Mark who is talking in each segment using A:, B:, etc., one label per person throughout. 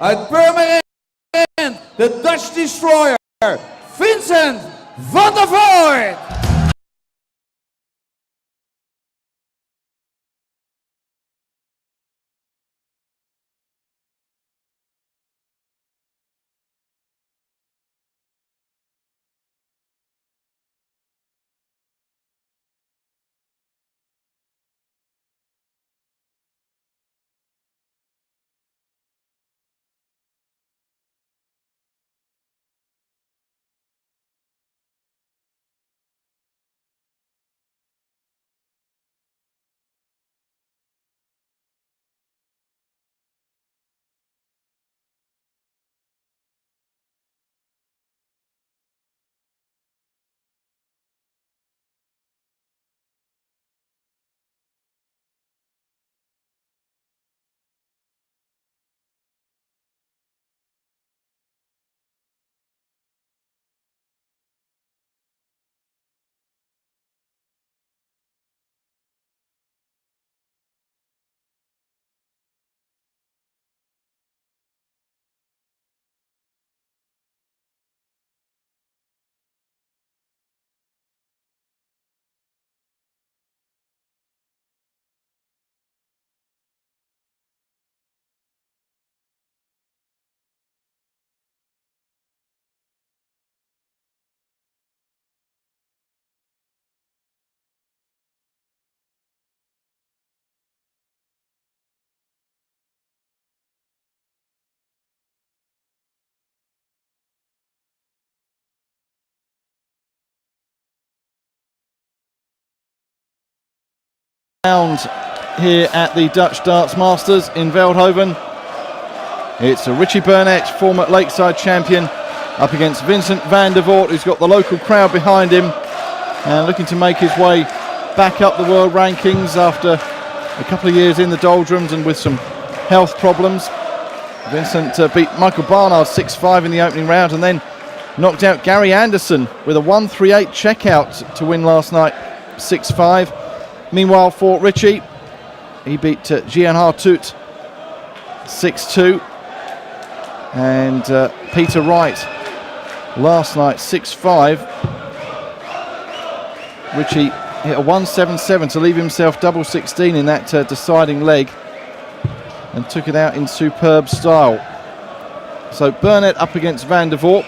A: Uit Purmerend, de Dutch Destroyer, Vincent van der Voort.
B: Here at the Dutch Darts Masters in Veldhoven. It's a Richie Burnett, former Lakeside champion, up against Vincent van der Voort, who's got the local crowd behind him and looking to make his way back up the world rankings after a couple of years in the doldrums and with some health problems. Vincent beat Michael Barnard 6-5 in the opening round and then knocked out Gary Anderson with a 1-3-8 checkout to win last night 6-5. Meanwhile, for Richie, he beat Gian Hartut 6-2 and Peter Wright last night 6-5. Richie hit a 1-7-7 to leave himself double 16 in that deciding leg and took it out in superb style. So Burnett up against van der Voort.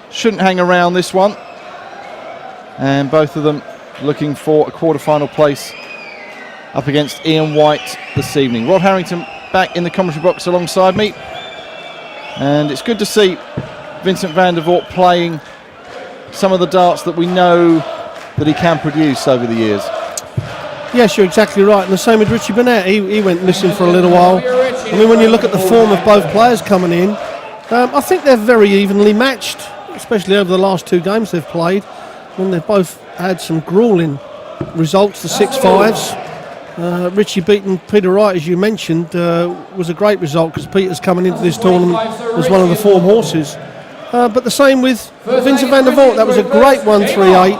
B: Shouldn't hang around this one, and both of them looking for a quarter-final place up against Ian White this evening. Rod Harrington back in the commentary box alongside me, and it's good to see Vincent van der Voort playing some of the darts that we know that he can produce over the years.
C: Yes, you're exactly right, and the same with Richie Burnett. He went missing for a little while. I mean, when you look at the form of both players coming in, I think they're very evenly matched, especially over the last two games they've played, when they've both had some grueling results, the 6-5s. Richie beating Peter Wright, as you mentioned, was a great result because Peter's coming into this tournament as one of the form horses. But the same with Vincent van der Voort. That was a great 1-3-8.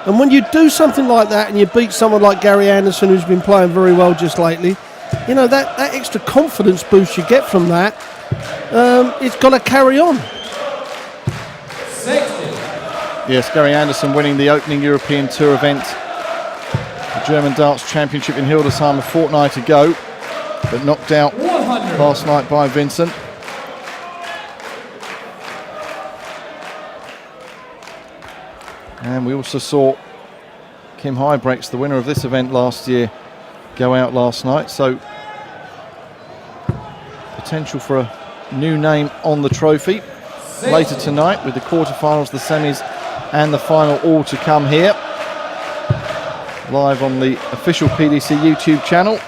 C: And when you do something like that and you beat someone like Gary Anderson, who's been playing very well just lately, you know, that extra confidence boost you get from that, it's got to carry on.
B: Yes, Gary Anderson winning the opening European Tour event, the German Darts Championship in Hildesheim a fortnight ago, but knocked out last night by Vincent. And we also saw Kim Huybrechts, the winner of this event last year, go out last night. So potential for a new name on the trophy later tonight, with the quarterfinals, the semis and the final all to come here, live on the official PDC YouTube channel.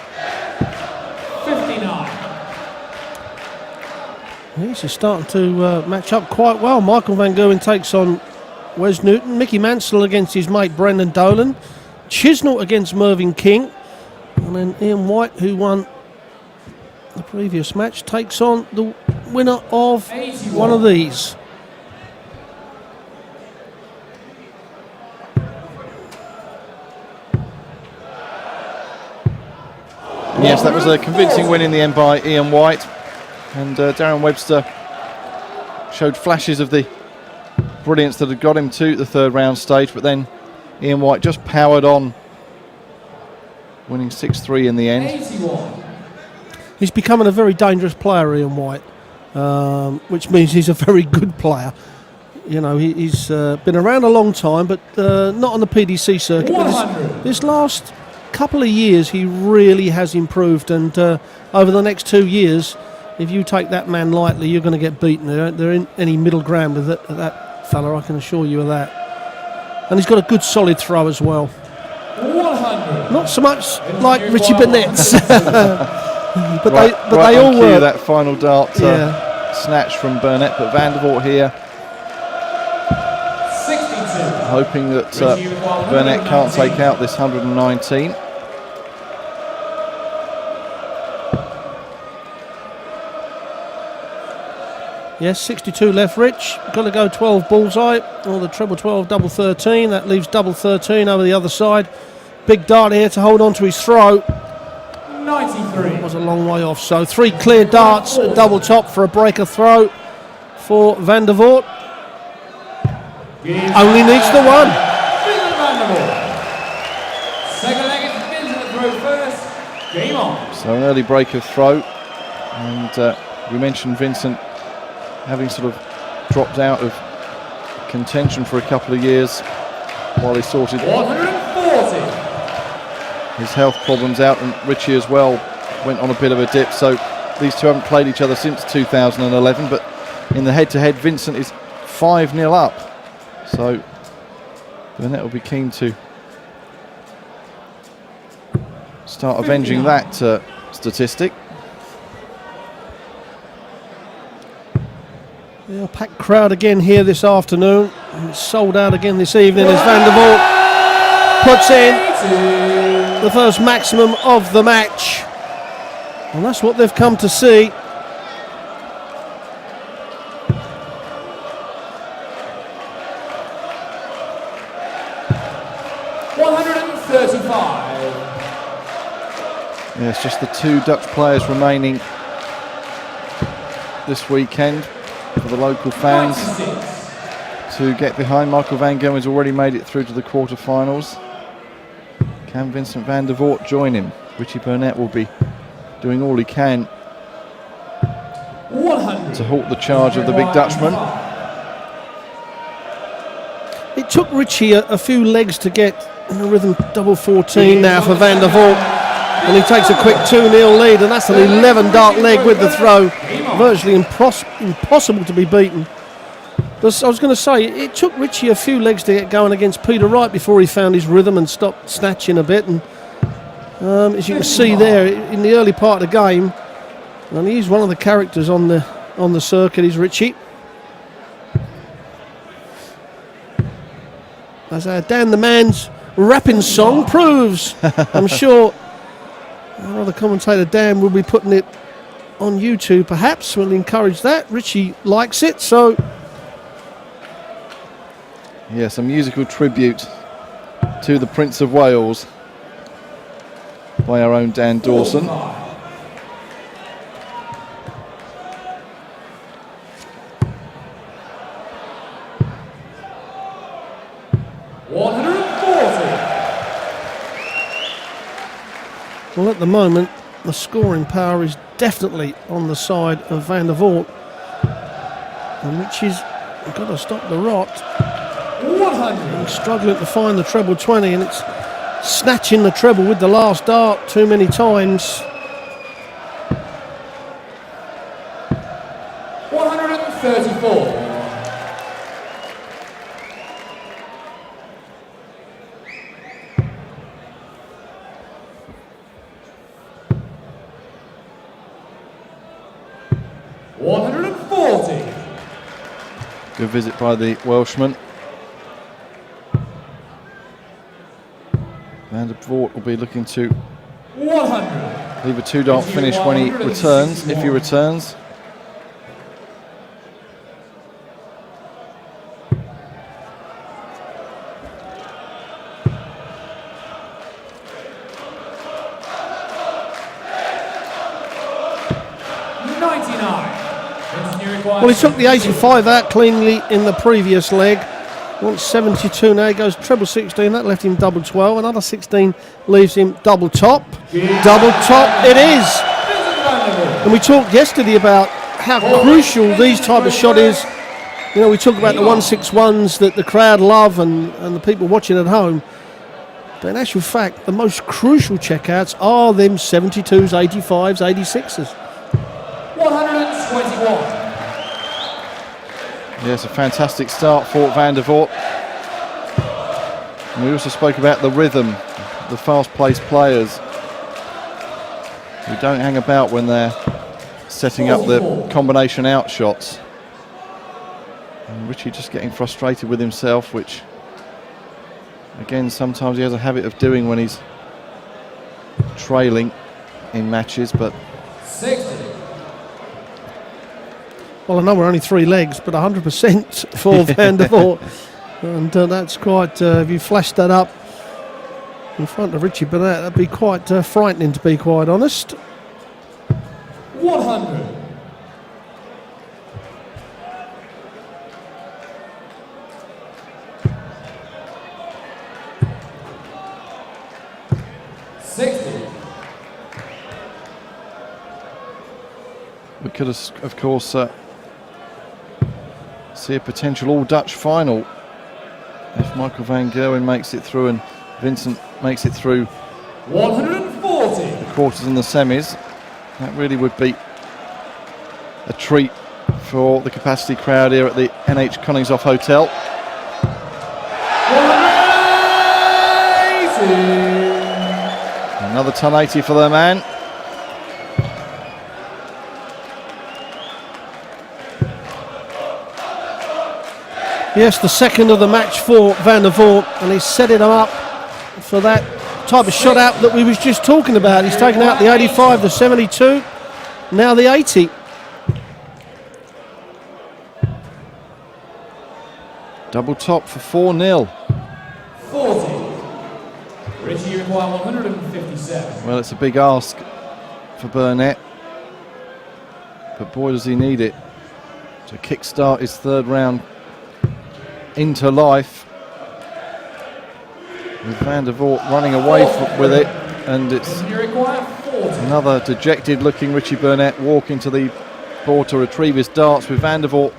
A: 59.
C: These are starting to match up quite well. Michael van Gerwen takes on Wes Newton. Mickey Mansell against his mate Brendan Dolan. Chisnall against Mervyn King. And then Ian White, who won the previous match, takes on the winner of one of these.
B: Yes, that was a convincing win in the end by Ian White. And Darren Webster showed flashes of the brilliance that had got him to the third round stage, but then Ian White just powered on, winning 6-3 in the end.
A: 81.
C: He's becoming a very dangerous player, Ian White, which means he's a very good player. You know, he's been around a long time, but not on the PDC circuit. But this last couple of years, he really has improved. And over the next 2 years, if you take that man lightly, you're going to get beaten. There ain't any middle ground with that fella, I can assure you of that. And he's got a good solid throw as well.
A: 100.
C: Not so much like Richie Burnett's. but
B: Right
C: they all
B: on cue,
C: were.
B: that final dart snatch from Burnett, but Van der Voort here
A: 62.
B: hoping that Burnett can't take out this 119.
C: Yes, 62 left, Rich. Got to go 12 bullseye, or the treble 12, double 13. That leaves double 13 over the other side. Big dart here to hold on to his throw.
A: 93.
C: Was a long way off. So 3 clear darts, a double top for a breaker throw for Van der Voort. Only needs the one.
A: Vincent Van der Voort. Second leg is Vincent to throw first. Game on.
B: So an early break of throw, and we mentioned Vincent having sort of dropped out of contention for a couple of years while he sorted
A: 140.
B: his health problems out, and Richie as well went on a bit of a dip. So these two haven't played each other since 2011, but in the head-to-head, Vincent is 5-0 up. So Burnett will be keen to start avenging that statistic.
C: Yeah, packed crowd again here this afternoon. It's sold out again this evening as Van der Voort puts in the first maximum of the match. And that's what they've come to see.
B: Yeah, it's just the 2 Dutch players remaining this weekend for the local fans to get behind. Michael van Gerwen has already made it through to the quarterfinals. Can Vincent van der Voort join him? Richie Burnett will be doing all he can to halt the charge of the big Dutchman.
C: It took Richie a few legs to get in the rhythm. Double 14 now for Van der Voort, and he takes a quick 2-0 lead, and that's an 11 dart leg with the throw. Virtually impossible to be beaten. But I was going to say, it took Richie a few legs to get going against Peter Wright before he found his rhythm and stopped snatching a bit. And as you can see there, in the early part of the game, and he's one of the characters on the circuit, is Richie. As Dan the Man's rapping song proves, I'm sure another commentator, Dan, will be putting it on YouTube perhaps. We'll encourage that. Richie likes it, so
B: Yes, a musical tribute to the Prince of Wales by our own Dan Dawson.
C: well, at the moment the scoring power is definitely on the side of Van der Voort, and Richie's got to stop the rot.
A: 100.
C: He's struggling to find the treble 20, and it's snatching the treble with the last dart too many times.
A: 134.
B: Good visit by the Welshman. Van der Voort will be looking to
A: 100.
B: leave a 2-dart finish when he returns, if he returns.
A: 99. You require
C: Well, he took the 85 out cleanly in the previous leg. Wants 72 now. He goes treble 16. That left him double 12. Another 16 leaves him double top. Double top it is. And we talked yesterday about how crucial these type of shot is. You know, we talk about the 161s that the crowd love and the people watching at home. But in actual fact, the most crucial checkouts are them 72s, 85s, 86s.
A: 121.
B: Yes, a fantastic start for Van der Voort. And we also spoke about the rhythm, the fast-paced players who don't hang about when they're setting up the combination out shots. And Richie just getting frustrated with himself, which again sometimes he has a habit of doing when he's trailing in matches, but
A: 60.
C: Well, I know we're only 3 legs, but 100% for Van der Voort. And that's quite, if you flash that up in front of Richie Burnett, that'd be quite frightening, to be quite honest.
A: 100.
B: we could of course see a potential all-Dutch final if Michael van Gerwen makes it through and Vincent makes it through
A: 140.
B: the quarters and the semis. That really would be a treat for the capacity crowd here at the NH Koningshof Hotel.
A: 180.
B: Another ton 80 for their man.
C: Yes, the second of the match for Van der Voort, and he's setting them up for that type of shot out that we was just talking about. He's taken out the 85, the 72, now the 80.
B: Double top for 4-0.
A: 40. Richie, you require 157.
B: Well, it's a big ask for Burnett, but boy does he need it to kickstart his third round into life, with Van der Voort running away with it, and it's another dejected looking Richie Burnett walking to the board to retrieve his darts, with Van der Voort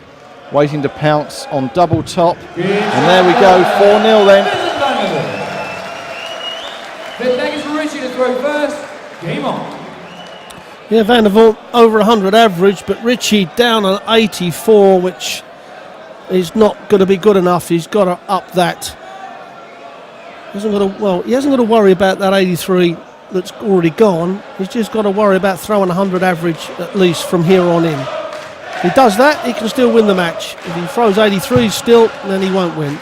B: waiting to pounce on double top, and there we go, 4-0 then.
A: Fifth leg is for Richie to throw first. Game on.
C: Yeah, Van der Voort over 100 average, but Richie down on 84, which is not going to be good enough. He's got to up that. He hasn't got to worry about that 83 that's already gone. He's just got to worry about throwing 100 average at least from here on in. If he does that, he can still win the match. If he throws 83 still, then he won't win.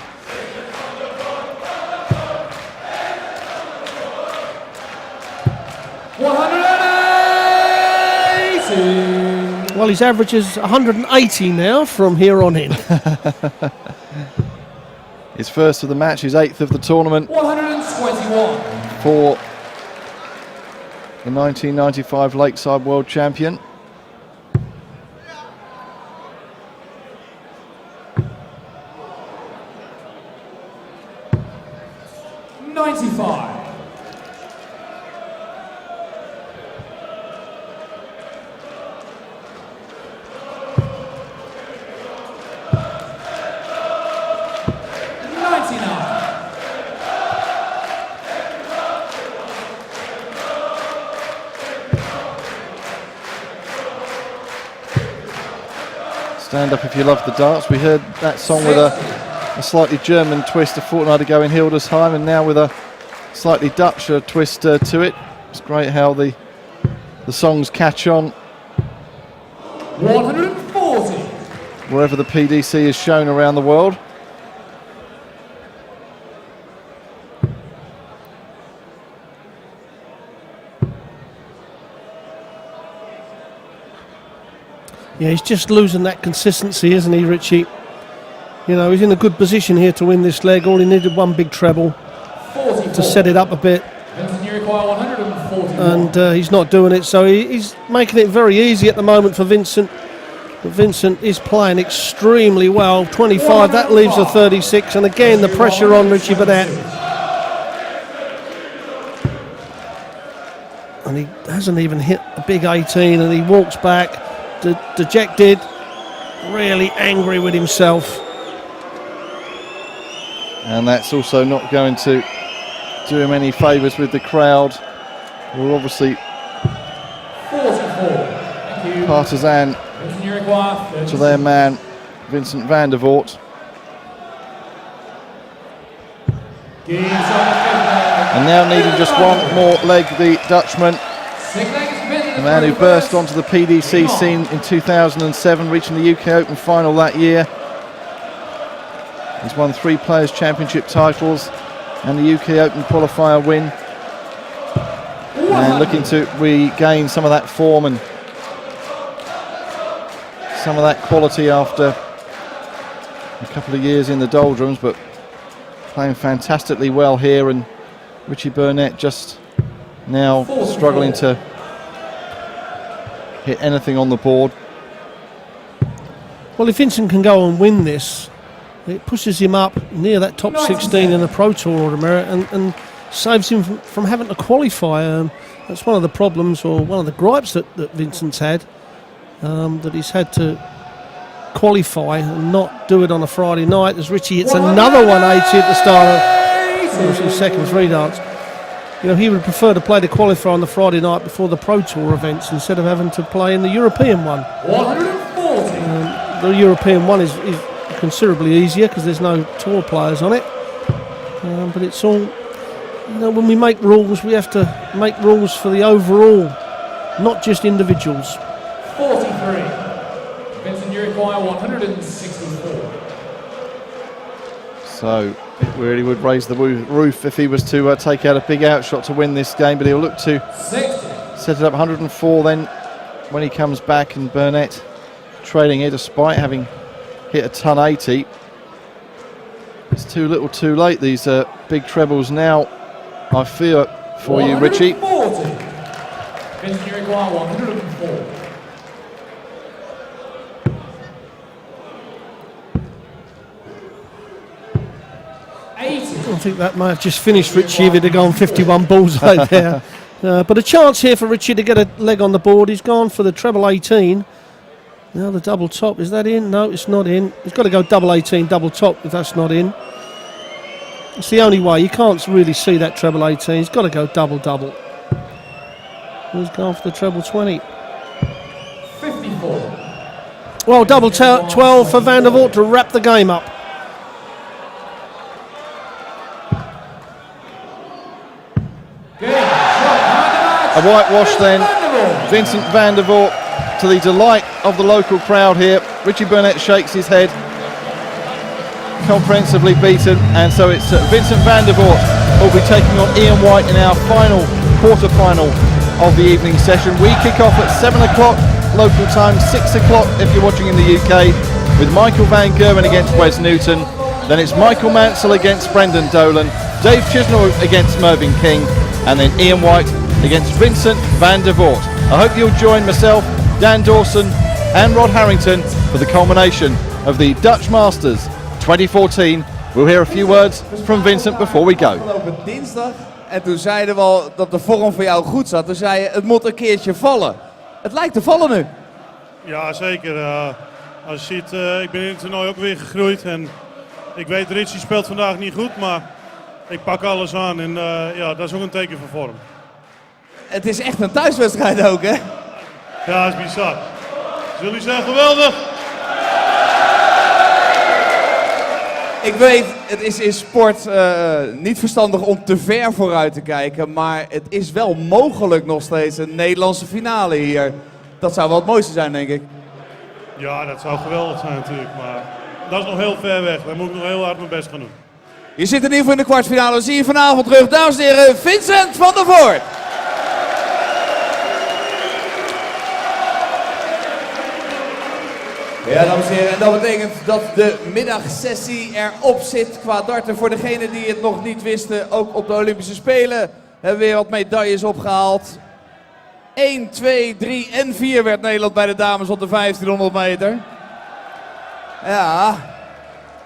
C: Well, his average is 180 now from here on in.
B: His first of the match, his 8th of the tournament.
A: 121.
B: For the 1995 Lakeside World Champion. Stand up if you love the darts. We heard that song with a slightly German twist a fortnight ago in Hildesheim, and now with a slightly Dutch twist to it. It's great how the songs catch on
A: 140.
B: wherever the PDC is shown around the world.
C: Yeah, he's just losing that consistency, isn't he, Richie? You know, he's in a good position here to win this leg. All he needed one big treble to set it up a bit.
A: Vincent, you require 140.
C: and he's not doing it. So he's making it very easy at the moment for Vincent. But Vincent is playing extremely well. 25, that leaves a 36, and again the pressure on Richie Burnett. And he hasn't even hit a big 18, and he walks back, dejected, really angry with himself.
B: And that's also not going to do him any favours with the crowd, who are obviously
A: 44.
B: partisan to their man, Vincent van der Voort. And now needing just one more leg, the Dutchman, the man who burst onto the PDC scene in 2007, reaching the UK Open final that year. He's won 3 Players' Championship titles and the UK Open qualifier win. And looking to regain some of that form and some of that quality after a couple of years in the doldrums, but playing fantastically well here. And Richie Burnett just now struggling to hit anything on the board.
C: Well, if Vincent can go and win this, it pushes him up near that top 16 in the Pro Tour Order Merit, and saves him from having to qualify. That's one of the problems, or one of the gripes that Vincent's had, that he's had to qualify and not do it on a Friday night. As Richie hits another 180 at the start of his second free dance. You know, he would prefer to play the qualifier on the Friday night before the Pro Tour events instead of having to play in the European one.
A: 140.
C: The European one is considerably easier because there's no tour players on it. But it's all, you know, when we make rules, we have to make rules for the overall, not just individuals.
A: 43. Vincent, you require 164.
B: So it really would raise the roof if he was to take out a big outshot to win this game, but he'll look to
A: 60.
B: set it up 104 then when he comes back. And Burnett trailing here despite having hit a ton 80. It's too little too late, these big trebles now, I fear for you, Richie.
A: 140. Vincent, you require 104.
C: I think that might have just finished Richie if he'd have gone 51 bullseye there. But a chance here for Richie to get a leg on the board. He's gone for the treble 18. Now the double top, is that in? No, it's not in. He's got to go double 18, double top if that's not in. It's the only way. You can't really see that treble 18. He's got to go double. He's gone for the treble 20.
A: 54.
C: Well, double 12 for Van der Voort to wrap the game up.
B: A whitewash then. Vincent van der Voort, to the delight of the local crowd here. Richie Burnett shakes his head. Comprehensively beaten, and so it's Vincent van der Voort who will be taking on Ian White in our final quarter-final of the evening session. We kick off at 7 o'clock local time, 6 o'clock if you're watching in the UK, with Michael van Gerwen against Wes Newton. Then it's Michael Mansell against Brendan Dolan, Dave Chisnell against Mervyn King, and then Ian White against Vincent van der Voort. I hope you'll join myself, Dan Dawson and Rod Harrington for the culmination of the Dutch Masters 2014. We'll hear a few words from Vincent before we go.
D: Afgelopen dinsdag, en toen zeiden we al dat de vorm voor jou goed zat. Toen zei je, het moet een keertje vallen. Het lijkt te vallen nu.
E: Ja, zeker. Als je ziet, ik ben in het toernooi ook weer gegroeid. En ik weet, Richie speelt vandaag niet goed, maar ik pak alles aan. En ja, dat is ook een teken van vorm.
D: Het is echt een thuiswedstrijd ook, hè?
E: Ja, dat is bizar. Dus jullie zijn geweldig.
D: Ik weet, het is in sport niet verstandig om te ver vooruit te kijken. Maar het is wel mogelijk nog steeds een Nederlandse finale hier. Dat zou wel het mooiste zijn, denk ik.
E: Ja, dat zou geweldig zijn natuurlijk. Maar dat is nog heel ver weg. Daar moet ik nog heel hard mijn best gaan doen.
D: Je zit in ieder geval in de kwartfinale. We zien je vanavond terug. Dames en heren, Vincent van der Voort. Ja, dames en heren, en dat betekent dat de middagsessie erop zit qua darten. Voor degenen die het nog niet wisten, ook op de Olympische Spelen hebben we weer wat medailles opgehaald. 1, 2, 3 en 4 werd Nederland bij de dames op de 1500 meter. Ja,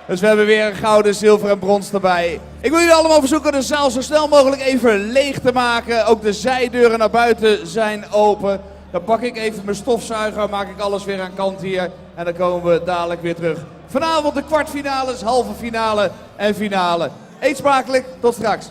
D: dus we hebben weer een gouden, zilver en brons erbij. Ik wil jullie allemaal verzoeken de zaal zo snel mogelijk even leeg te maken. Ook de zijdeuren naar buiten zijn open. Dan pak ik even mijn stofzuiger, maak ik alles weer aan kant hier. En dan komen we dadelijk weer terug. Vanavond de kwartfinales, halve finale en finale. Eet smakelijk, tot straks.